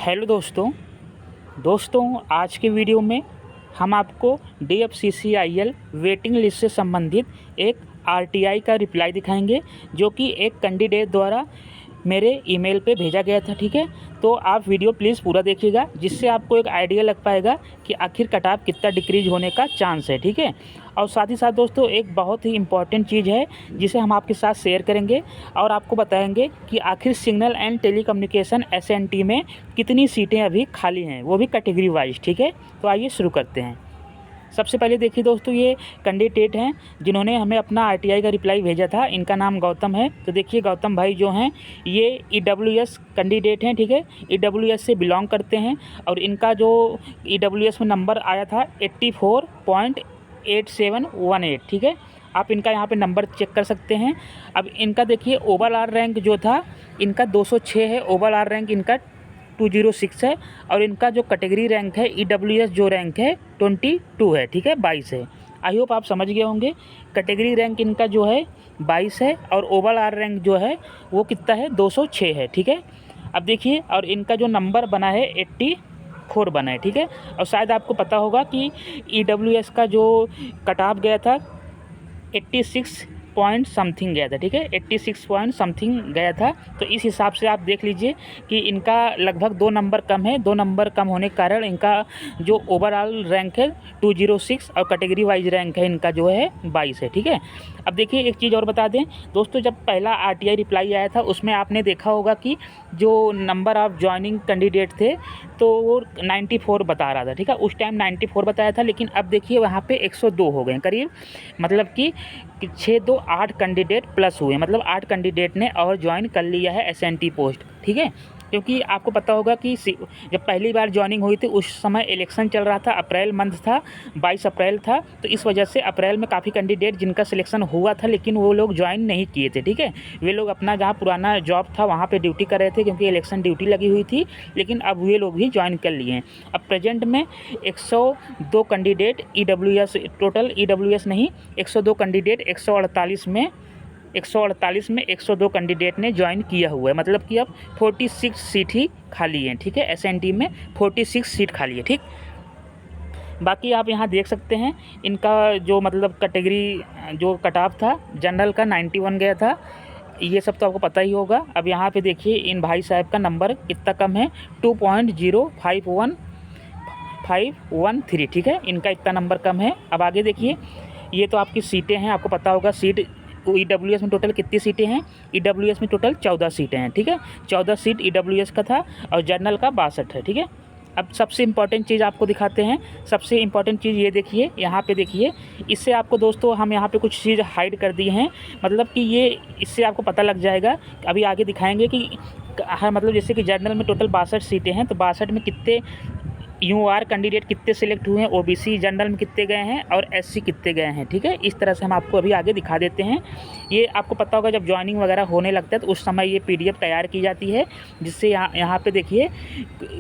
Hello दोस्तों आज के वीडियो में हम आपको DFCCIL वेटिंग लिस्ट से संबंधित एक RTI का रिप्लाई दिखाएंगे जो कि एक कैंडिडेट द्वारा मेरे ईमेल पे भेजा गया था। ठीक है, तो आप वीडियो प्लीज़ पूरा देखिएगा जिससे आपको एक आइडिया लग पाएगा कि आखिर कट ऑफ कितना डिक्रीज होने का चांस है। ठीक है, और साथ ही साथ दोस्तों एक बहुत ही इम्पॉर्टेंट चीज़ है जिसे हम आपके साथ शेयर करेंगे और आपको बताएंगे कि आखिर सिग्नल एंड टेलीकम्युनिकेशन SNT में कितनी सीटें अभी खाली हैं, वो भी कैटेगरी वाइज। ठीक है, तो आइए शुरू करते हैं। सबसे पहले देखिए दोस्तों, ये कैंडिडेट हैं जिन्होंने हमें अपना RTI का रिप्लाई भेजा था। इनका नाम गौतम है। तो देखिए गौतम भाई जो हैं ये EWS कैंडिडेट हैं। ठीक है, EWS से बिलोंग करते हैं और इनका जो EWS में नंबर आया था 84.8718। ठीक है, आप इनका यहाँ पे नंबर चेक कर सकते हैं। अब इनका देखिए ओवरऑल रैंक जो था इनका 206 है। ओवरऑल रैंक इनका 206 है और इनका जो कैटेगरी रैंक है EWS जो रैंक है 22 है। ठीक है, 22 है। आई होप आप समझ गए होंगे। कैटेगरी रैंक इनका जो है 22 है और ओवरऑल रैंक जो है वो कितना है, 206 है। ठीक है, अब देखिए और इनका जो नंबर बना है 84 बना है। ठीक है, और शायद आपको पता होगा कि EWS का जो कट ऑफ गया था 86 पॉइंट समथिंग गया था। ठीक है, 86 पॉइंट समथिंग गया था। तो इस हिसाब से आप देख लीजिए कि इनका लगभग 2 नंबर कम है। 2 नंबर कम होने के कारण इनका जो ओवरऑल रैंक है 206 और कैटेगरी वाइज रैंक है इनका जो है 22 है। ठीक है, अब देखिए एक चीज़ और बता दें दोस्तों, जब पहला RTI रिप्लाई आया था उसमें आपने देखा होगा कि जो नंबर ऑफ ज्वाइनिंग कैंडिडेट थे तो वो 94 बता रहा था। ठीक है, उस टाइम 94 बताया था, लेकिन अब देखिए वहाँ पे 102 हो गए करीब, मतलब कि 628 कैंडिडेट प्लस हुए, मतलब 8 कैंडिडेट ने और ज्वाइन कर लिया है SNT पोस्ट। ठीक है, क्योंकि आपको पता होगा कि जब पहली बार ज्वाइनिंग हुई थी उस समय इलेक्शन चल रहा था, अप्रैल मंथ था, 22 अप्रैल था। तो इस वजह से अप्रैल में काफ़ी कैंडिडेट जिनका सिलेक्शन हुआ था लेकिन वो लोग ज्वाइन नहीं किए थे। ठीक है, वे लोग अपना जहाँ पुराना जॉब था वहाँ पे ड्यूटी कर रहे थे क्योंकि इलेक्शन ड्यूटी लगी हुई थी, लेकिन अब वे लोग भी ज्वाइन कर लिए हैं। अब प्रेजेंट में 102 कैंडिडेट EWS, टोटल EWS नहीं, 102 कैंडिडेट 148 में 102 कैंडिडेट ने ज्वाइन किया हुआ है, मतलब कि अब 46 सीट ही खाली हैं। ठीक है, SNT में 46 सीट खाली है। ठीक, बाकी आप यहाँ देख सकते हैं इनका जो मतलब कैटेगरी जो कट ऑफ था जनरल का 91 गया था, ये सब तो आपको पता ही होगा। अब यहाँ पे देखिए इन भाई साहब का नंबर कितना कम है, 2.051513। ठीक है, इनका इतना नंबर कम है। अब आगे देखिए, ये तो आपकी सीटें हैं, आपको पता होगा सीट EWS में टोटल कितनी सीटें हैं। EWS में टोटल 14 सीटें हैं। ठीक है, 14 सीट EWS का था और जनरल का 62 है। ठीक है, अब सबसे इम्पॉर्टेंट चीज़ आपको दिखाते हैं। सबसे इम्पॉर्टेंट चीज़ ये देखिए, यहाँ पे देखिए, इससे आपको दोस्तों हम यहाँ पे कुछ चीज़ हाइड कर दी हैं, मतलब कि ये इससे आपको पता लग जाएगा। अभी आगे दिखाएंगे कि मतलब जैसे कि जनरल में टोटल 62 सीटें हैं तो 62 में कितने UR कैंडिडेट कितने सिलेक्ट हुए हैं, OBC जनरल में कितने गए हैं और SC कितने गए हैं। ठीक है, इस तरह से हम आपको अभी आगे दिखा देते हैं। ये आपको पता होगा जब ज्वाइनिंग वगैरह होने लगता है तो उस समय ये PDF तैयार की जाती है, जिससे यहाँ पे देखिए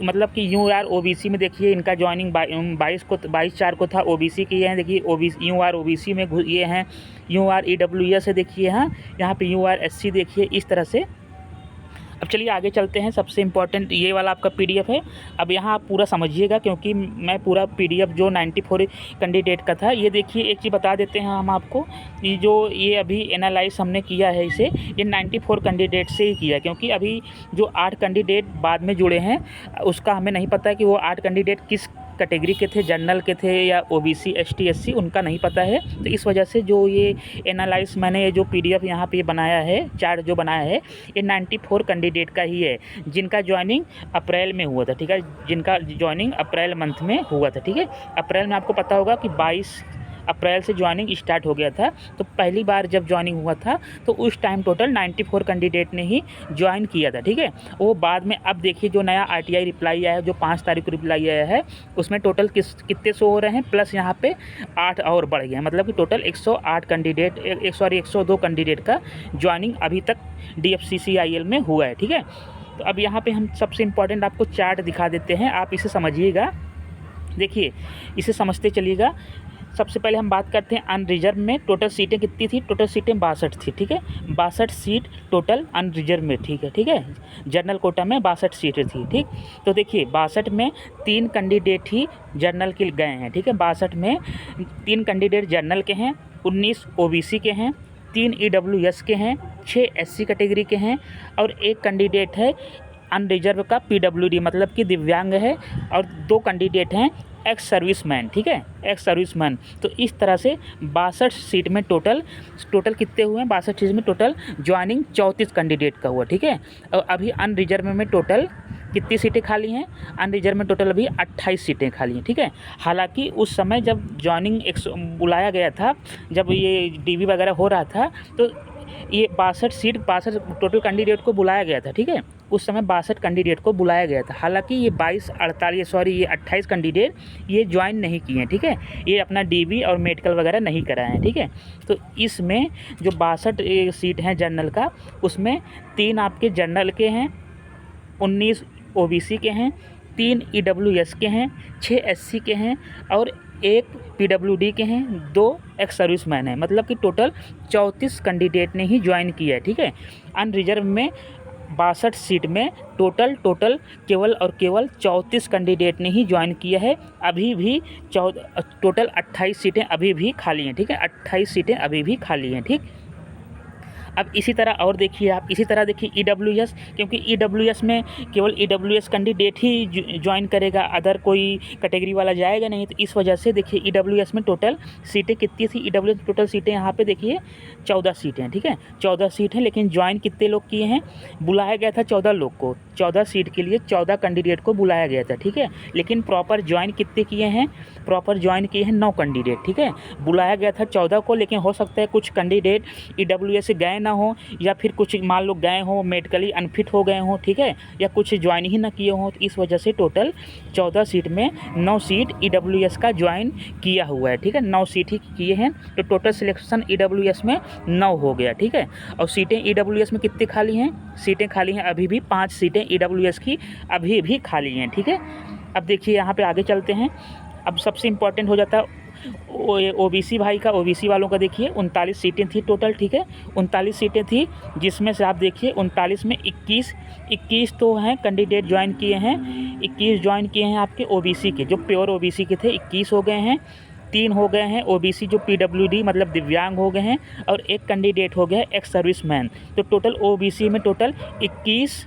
मतलब कि UR OBC में देखिए इनका ज्वाइनिंग 22/4 को था। OBC की हैं देखिए, UR OBC में ये हैं, UR EWS है देखिए, यहाँ पे UR SC देखिए, इस तरह से। अब चलिए आगे चलते हैं। सबसे इम्पॉर्टेंट ये वाला आपका PDF है। अब यहाँ आप पूरा समझिएगा क्योंकि मैं पूरा PDF जो 94 कैंडिडेट का था, ये देखिए एक चीज़ बता देते हैं हम आपको, ये अभी एनालाइज हमने किया है इसे, ये 94 कैंडिडेट से ही किया, क्योंकि अभी जो 8 कैंडिडेट बाद में जुड़े हैं उसका हमें नहीं पता कि वो 8 कैंडिडेट किस कैटेगरी के थे, जनरल के थे या OBC ST SC, उनका नहीं पता है। तो इस वजह से जो ये एनालाइज मैंने ये जो PDF यहाँ पे बनाया है, चार्ट जो बनाया है, ये 94 कैंडिडेट का ही है जिनका ज्वाइनिंग अप्रैल में हुआ था। ठीक है, जिनका ज्वाइनिंग अप्रैल मंथ में हुआ था। ठीक है, अप्रैल में आपको पता होगा कि 22 अप्रैल से ज्वाइनिंग स्टार्ट हो गया था। तो पहली बार जब ज्वाइनिंग हुआ था तो उस टाइम टोटल 94 कैंडिडेट ने ही ज्वाइन किया था। ठीक है, वो बाद में अब देखिए जो नया RTI रिप्लाई आया है, जो 5 तारीख को रिप्लाई आया है, उसमें टोटल कितने शो हो रहे हैं, प्लस यहाँ पे 8 और बढ़ गया, मतलब कि टोटल 108 कैंडिडेट 102 कैंडिडेट का ज्वाइनिंग अभी तक DFCCIL में हुआ है। ठीक है, तो अब यहाँ पे हम सबसे इम्पॉर्टेंट आपको चार्ट दिखा देते हैं, आप इसे समझिएगा। देखिए इसे समझते चलिएगा। सबसे पहले हम बात करते हैं अनरिजर्व में टोटल सीटें कितनी थी। टोटल सीटें 62 थी, ठीक है, 62 सीट टोटल अनरिजर्व में, ठीक है। जनरल कोटा में 62 सीटें थी, ठीक। तो देखिए 62 में 3 कैंडिडेट ही जनरल के गए हैं, ठीक है। 62 में 3 कैंडिडेट जनरल के हैं, 19 ओबीसी के हैं, 3 ईडब्ल्यूएस के हैं, 6 एससी कैटेगरी के हैं और 1 कैंडिडेट है अनरिजर्व का पीडब्ल्यूडी मतलब कि दिव्यांग है, और 2 कैंडिडेट हैं एक्स सर्विसमैन, ठीक है, एक्स सर्विसमैन। तो इस तरह से 62 सीट में टोटल कितने हुए हैं, 62 सीट में टोटल ज्वाइनिंग 34 कैंडिडेट का हुआ, ठीक है। और अभी अनरिजर्व में टोटल कितनी सीटें खाली हैं, अनरिजर्व में टोटल अभी 28 सीटें खाली हैं, ठीक है। हालांकि उस समय जब ज्वाइनिंग बुलाया गया था, जब ये डीवी वगैरह हो रहा था, तो ये 62 टोटल कैंडिडेट को बुलाया गया था, ठीक है। उस समय 62 कैंडिडेट को बुलाया गया था। हालांकि ये 28 कैंडिडेट ये ज्वाइन नहीं किए हैं, ठीक है। ये अपना डीवी और मेडिकल वगैरह नहीं कराए हैं, ठीक है। तो इसमें जो 62 सीट हैं जनरल का, उसमें 3 आपके जनरल के हैं, 19 ओबीसी के हैं, 3 ईडब्ल्यूएस के हैं, 6 एससी के हैं और 1 पीडब्ल्यूडी के हैं, 2 एक्स सर्विसमैन हैं। मतलब कि टोटल 34 कैंडिडेट ने ही ज्वाइन किया है, ठीक है। अनरिजर्व में 62 सीट में टोटल केवल 34 कैंडिडेट ने ही ज्वाइन किया है। अभी भी टोटल 28 सीटें अभी भी खाली हैं, ठीक है। 28 सीटें अभी भी खाली हैं, ठीक। अब इसी तरह और देखिए आप, इसी तरह देखिए ईडब्ल्यूएस, क्योंकि ईडब्ल्यूएस में केवल ईडब्ल्यूएस कैंडिडेट ही ज्वाइन करेगा, अदर कोई कैटेगरी वाला जाएगा नहीं। तो इस वजह से देखिए ईडब्ल्यूएस में टोटल सीटें कितनी थी, ईडब्ल्यूएस टोटल सीटें यहाँ पे देखिए 14 सीटें हैं, ठीक है। 14 सीट हैं, लेकिन ज्वाइन कितने लोग किए हैं, बुलाया गया था 14 लोग को, 14 सीट के लिए 14 कैंडिडेट को बुलाया गया था, ठीक है। लेकिन प्रॉपर ज्वाइन कितने किए हैं, प्रॉपर ज्वाइन किए हैं 9 कैंडिडेट, ठीक है। बुलाया गया था 14 को, लेकिन हो सकता है कुछ कैंडिडेट ईडब्ल्यूएस से गए ना हो, या फिर कुछ मान लो गए हों मेडिकली अनफिट हो गए हों, ठीक है, या कुछ ज्वाइन ही ना किए हों। तो इस वजह से टोटल 14 सीट में 9 सीट ईडब्ल्यूएस का ज्वाइन किया हुआ है, ठीक है। 9 सीट ही किए हैं, तो टोटल सिलेक्शन ईडब्ल्यूएस में 9 हो गया, ठीक है। और सीटें ईडब्ल्यूएस में कितनी खाली हैं, सीटें खाली हैं अभी भी 5 सीटें ईडब्ल्यूएस की अभी भी खाली हैं, ठीक है। अब देखिए यहाँ पे आगे चलते हैं। अब सबसे इम्पोर्टेंट हो जाता है ओबीसी भाई का, ओबीसी वालों का देखिए 39 सीटें थी टोटल, ठीक है। 39 सीटें थी, जिसमें से आप देखिए 39 में 21 तो हैं कैंडिडेट ज्वाइन किए हैं, 21 ज्वाइन किए हैं आपके ओबीसी के, जो प्योर ओबीसी के थे 21 हो गए हैं, 3 हो गए हैं ओबीसी जो पीडब्ल्यूडी मतलब दिव्यांग हो गए हैं, और 1 कैंडिडेट हो गया एक्स सर्विसमैन। तो टोटल ओबीसी में टोटल 21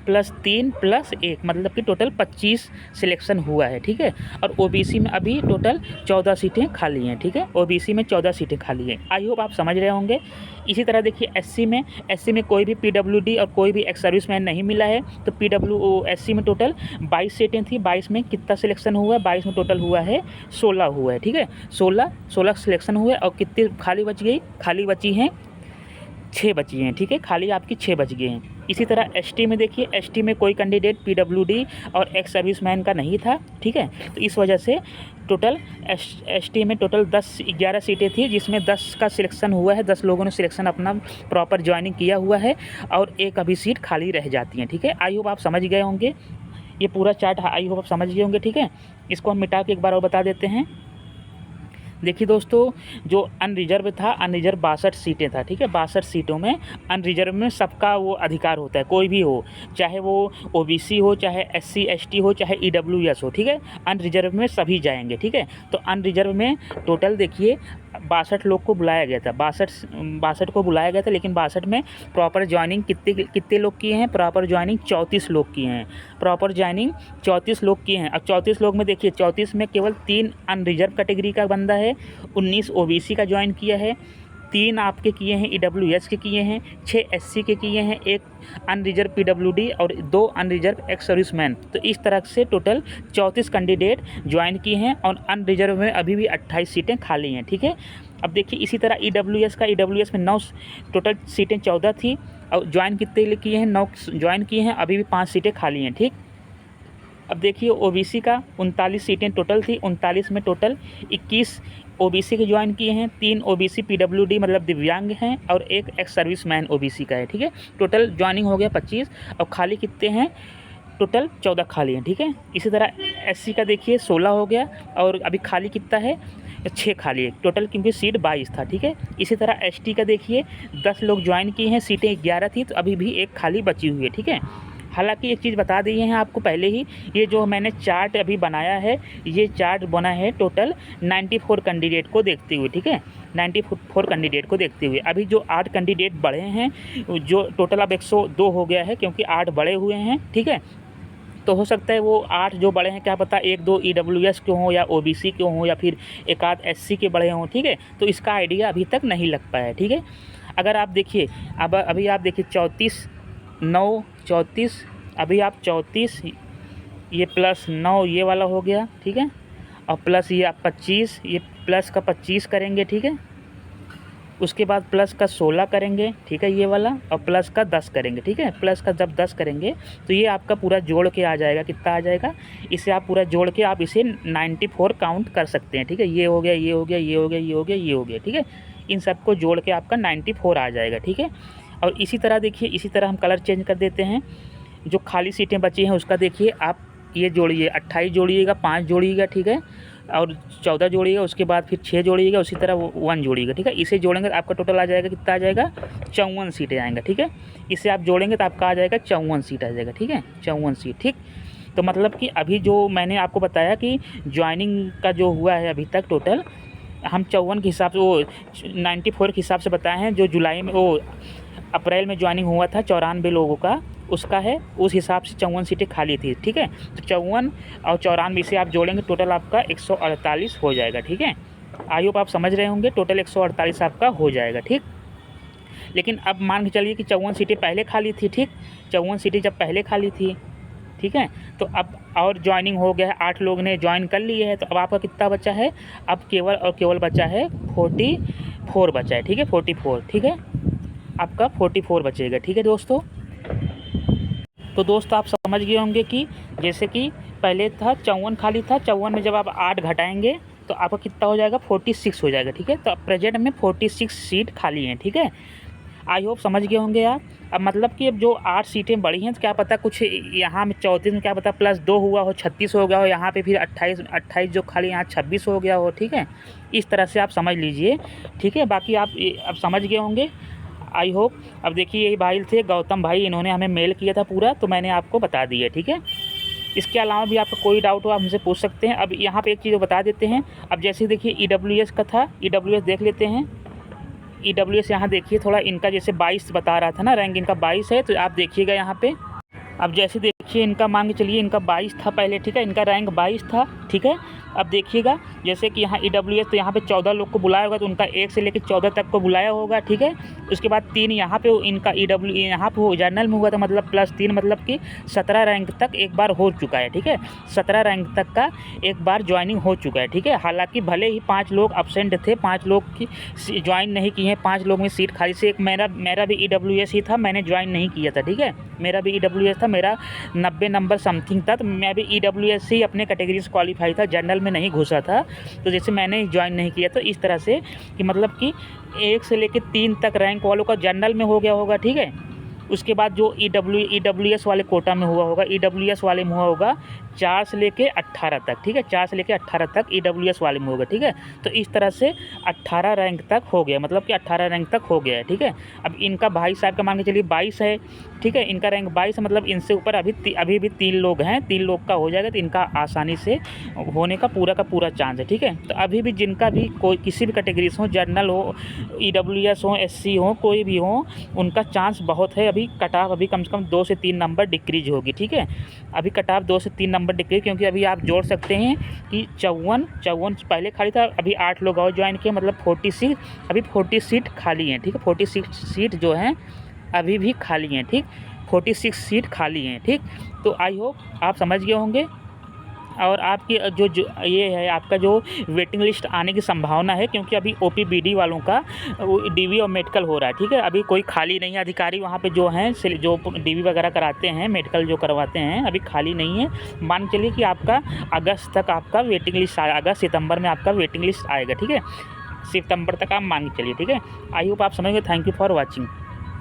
+ 3 + 1 मतलब कि टोटल 25 सिलेक्शन हुआ है, ठीक है। और ओबीसी में अभी टोटल 14 सीटें खाली हैं, ठीक है। ओबीसी में 14 सीटें खाली हैं। आई होप आप समझ रहे होंगे। इसी तरह देखिए एससी में कोई भी पीडब्ल्यूडी और कोई भी एक्स सर्विसमैन नहीं मिला है, तो एससी में टोटल 22 सीटें थी। 22 में कितना सिलेक्शन हुआ है, 22 में टोटल हुआ है 16 हुआ है, ठीक है। 16 सिलेक्शन हुए, और कितनी खाली बच गई, खाली बची हैं 6 बची हैं, ठीक है। खाली आपकी 6 बच गए हैं। इसी तरह एसटी में देखिए, एसटी में कोई कैंडिडेट पीडब्ल्यूडी और एक्स सर्विसमैन का नहीं था, ठीक है। तो इस वजह से टोटल एसटी में टोटल 11 सीटें थी, जिसमें 10 का सिलेक्शन हुआ है, 10 लोगों ने सिलेक्शन अपना प्रॉपर ज्वाइनिंग किया हुआ है, और 1 अभी सीट खाली रह जाती हैं, ठीक है। आई होप आप समझ गए होंगे, ये पूरा चार्ट आई होप आप समझ गए होंगे, ठीक है। इसको हम मिटा के एक बार और बता देते हैं। देखिए दोस्तों, जो अनरिजर्व था, अनरिजर्व 62 सीटें था, ठीक है। 62 सीटों में अनरिजर्व में सबका वो अधिकार होता है, कोई भी हो, चाहे वो ओबीसी हो, चाहे एससी एसटी हो, चाहे ईडब्ल्यूएस हो, ठीक है। अनरिजर्व में सभी जाएंगे, ठीक है। तो अनरिजर्व में टोटल देखिए 62 लोग को बुलाया गया था, 62 को बुलाया गया था, लेकिन 62 में प्रॉपर ज्वाइनिंग कितने लोग किए हैं, प्रॉपर ज्वाइनिंग 34 लोग किए हैं, प्रॉपर ज्वाइनिंग 34 लोग किए हैं। अब 34 लोग में देखिए 34 में केवल 3 अनरिजर्व कैटेगरी का बंदा है, 19 ओबीसी का ज्वाइन किया है, 3 आपके किए हैं ईडब्ल्यूएस के किए हैं, 6 एससी के किए हैं, 1 अनरिजर्व पीडब्ल्यूडी और 2 अनरिजर्व एक्स सर्विसमैन। तो इस तरह से टोटल 34 कैंडिडेट ज्वाइन किए हैं, और अनरिजर्व में अभी भी 28 सीटें खाली हैं, ठीक है। अब देखिए इसी तरह ईडब्ल्यूएस में 9 टोटल सीटें 14 थी, और ज्वाइन कितने किए हैं, 9 ज्वाइन किए हैं, अभी भी 5 सीटें खाली हैं, ठीक। अब देखिए ओबीसी का 39 सीटें टोटल थी, 39 में टोटल 21 ओबीसी के ज्वाइन किए हैं, 3 ओबीसी पीडब्ल्यूडी मतलब दिव्यांग हैं, और 1 एक्स सर्विसमैन ओबीसी का है, ठीक है। टोटल ज्वाइनिंग हो गया 25, और खाली कितने हैं, टोटल 14 खाली हैं, ठीक है। इसी तरह एससी का देखिए 16 हो गया, और अभी खाली कितना है, 6 खाली है टोटल, क्योंकि सीट 22 था, ठीक है। इसी तरह एसटी का देखिए 10 लोग ज्वाइन किए हैं, सीटें 11 थी, तो अभी भी एक खाली बची हुई है, ठीक है। हालांकि एक चीज़ बता दी है आपको पहले ही, ये जो मैंने चार्ट अभी बनाया है, ये चार्ट बना है टोटल 94 कैंडिडेट को देखते हुए, ठीक है। 94 कैंडिडेट को देखते हुए अभी जो 8 कैंडिडेट बढ़े हैं, जो टोटल अब 102 हो गया है, क्योंकि 8 बढ़े हुए हैं, ठीक है। तो हो सकता है वो 8 जो बड़े हैं, क्या पता 1-2 ईडब्ल्यूएस के हों या ओबीसी के हों या फिर एक आध एससी के बड़े हों, ठीक है। तो इसका आइडिया अभी तक नहीं लग पाया है, ठीक है। अगर आप देखिए अभी आप देखिए 34 अभी आप 34 ये +9 ये वाला हो गया, ठीक है। और प्लस ये आप 25, ये प्लस का 25 करेंगे, ठीक है। उसके बाद प्लस का 16 करेंगे, ठीक है, ये वाला, और प्लस का 10 करेंगे, ठीक है। प्लस का जब 10 करेंगे तो ये आपका पूरा जोड़ के आ जाएगा, कितना आ जाएगा, इसे आप पूरा जोड़ के आप इसे 94 काउंट कर सकते हैं, ठीक है। ये हो गया, ये हो गया, ये हो गया, ये हो गया, ये हो गया, ठीक है। इन सबको जोड़ के आपका 94 आ जाएगा, ठीक है। और इसी तरह देखिए, इसी तरह हम कलर चेंज कर देते हैं। जो खाली सीटें बची हैं उसका देखिए आप ये जोड़िए, 28 जोड़िएगा, 5 जोड़िएगा, ठीक है, और 14 जोड़िएगा, उसके बाद फिर 6 जोड़िएगा, उसी तरह 1 जोड़िएगा, ठीक है। इसे जोड़ेंगे तो आपका टोटल आ जाएगा, कितना आ जाएगा, 54 सीटें आएंगे, ठीक है। इसे आप जोड़ेंगे तो आपका आ जाएगा 54 सीट आ जाएगा, ठीक है, 54 सीट, ठीक। तो मतलब कि अभी जो मैंने आपको बताया कि ज्वाइनिंग का जो हुआ है अभी तक टोटल, हम 54 के हिसाब से, वो 94 के हिसाब से बताए हैं। जो जुलाई में, वो अप्रैल में ज्वाइनिंग हुआ था 94 लोगों का, उसका है, उस हिसाब से 54 सीटें खाली थी, ठीक है। तो 54 और 94 से आप जोड़ेंगे टोटल आपका 148 हो जाएगा, ठीक है। आई होप आप समझ रहे होंगे, टोटल 148 आपका हो जाएगा, ठीक। लेकिन अब मान के चलिए कि 54 सीटें पहले खाली थी, ठीक। 54 सीटें जब पहले खाली थी, ठीक है, तो अब और ज्वाइनिंग हो गया है, 8 लोग ने ज्वाइन कर लिए है, तो अब आपका कितना बचा है, अब केवल और केवल बचा है 44 बचा है, ठीक है, 44, ठीक है, आपका 44 बचेगा, ठीक है दोस्तों। तो दोस्तों आप समझ गए होंगे कि जैसे कि पहले था 54 खाली था, 54 में जब आप 8 घटाएंगे तो आपका कितना हो जाएगा, 46 हो जाएगा, ठीक है। तो अब प्रेजेंट में 46 सीट खाली हैं, ठीक है। आई होप समझ गए होंगे आप। अब मतलब कि अब जो 8 सीटें बढ़ी हैं, तो क्या पता कुछ यहाँ में 34 में क्या पता +2 हुआ हो, 36 हो गया हो, यहाँ पे फिर 28 जो खाली यहाँ 26 हो गया हो, ठीक है। इस तरह से आप समझ लीजिए, ठीक है। बाकी आप अब समझ गए होंगे, आई होप। अब देखिए यही भाई थे गौतम भाई, इन्होंने हमें मेल किया था पूरा, तो मैंने आपको बता दिया, ठीक है। इसके अलावा भी आपका कोई डाउट हो आप हमसे पूछ सकते हैं। अब यहाँ पे एक चीज़ बता देते हैं। अब जैसे देखिए ईडब्ल्यूएस का था, ईडब्ल्यूएस देख लेते हैं। ईडब्ल्यूएस यहाँ देखिए थोड़ा इनका जैसे 22 बता रहा था ना, रैंक इनका 22 है, तो आप देखिएगा यहाँ पे। अब जैसे देखिए इनका मान के चलिए इनका 22 था पहले, ठीक है, इनका रैंक 22 था, ठीक है। अब देखिएगा जैसे कि यहाँ ईडब्ल्यूएस, तो यहाँ पे 14 लोग को बुलाया होगा, तो उनका 1 से लेकर 14 तक को बुलाया होगा, ठीक है। उसके बाद 3 यहाँ पे इनका ईडब्ल्यू यहाँ पे जनरल में हुआ था, मतलब +3, मतलब कि 17 रैंक तक एक बार हो चुका है, ठीक है। 17 रैंक तक का एक बार ज्वाइनिंग हो चुका है, ठीक है। हालांकि भले ही 5 लोग अब्सेंट थे, 5 लोग की ज्वाइन नहीं किए हैं, 5 लोग में सीट खाली से, एक मेरा भी ईडब्ल्यूएस ही था, मैंने ज्वाइन नहीं किया था, ठीक है। मेरा भी ईडब्ल्यूएस था, मेरा 90 नंबर समथिंग था, तो मैं भी ईडब्ल्यूएस से ही अपने कैटेगरी से क्वालिफाई था, जनरल में नहीं घुसा था। तो जैसे मैंने ज्वाइन नहीं किया, तो इस तरह से कि मतलब कि 1 से लेकर 3 तक रैंक वालों का जनरल में हो गया होगा, ठीक है। उसके बाद जो ईडब्ल्यूएस वाले कोटा में हुआ होगा, ईडब्ल्यूएस वाले में हुआ होगा 4 से लेके 18 तक, ठीक है, 4 से लेके 18 तक ईडब्ल्यूएस वाले में होगा, ठीक है। तो इस तरह से 18 रैंक तक हो गया, मतलब कि 18 रैंक तक हो गया है, ठीक है। अब इनका भाई साहब का मान के चलिए 22 है, ठीक है, इनका रैंक 22 है, मतलब इनसे ऊपर अभी भी 3 लोग हैं, 3 लोग का हो जाएगा, तो इनका आसानी से होने का पूरा चांस है, ठीक है। तो अभी भी जिनका भी कोई किसी भी कैटेगरी से हो, जनरल हो, ईडब्ल्यूएस हो, एससी हो, कोई भी हो, उनका चांस बहुत है। अभी कट ऑफ अभी कम से कम 2 से 3 नंबर डिक्रीज होगी, ठीक है। अभी कट ऑफ 2 से 3 नंबर डिक्रीज, क्योंकि अभी आप जोड़ सकते हैं कि 54 पहले खाली था, अभी 8 लोग और ज्वाइन किए, मतलब 46, अभी 40 सीट खाली हैं, ठीक है। 46 सीट जो हैं अभी भी खाली हैं, ठीक, 46 सीट खाली हैं, ठीक। तो आई होप आप समझ गए होंगे। और आपकी जो ये है आपका जो वेटिंग लिस्ट आने की संभावना है, क्योंकि अभी ओपीबीडी वालों का डीवी और मेडिकल हो रहा है, ठीक है। अभी कोई खाली नहीं है अधिकारी वहाँ पे जो हैं, जो डीवी वगैरह कराते हैं, मेडिकल जो करवाते हैं, अभी खाली नहीं है। मान चलिए कि आपका अगस्त तक आपका वेटिंग लिस्ट आएगा, अगस्त सितंबर में आपका वेटिंग लिस्ट आएगा, ठीक है। सितंबर तक आप मान के चलिए, ठीक है। आई होप आप समझ गए। Thank you for watching.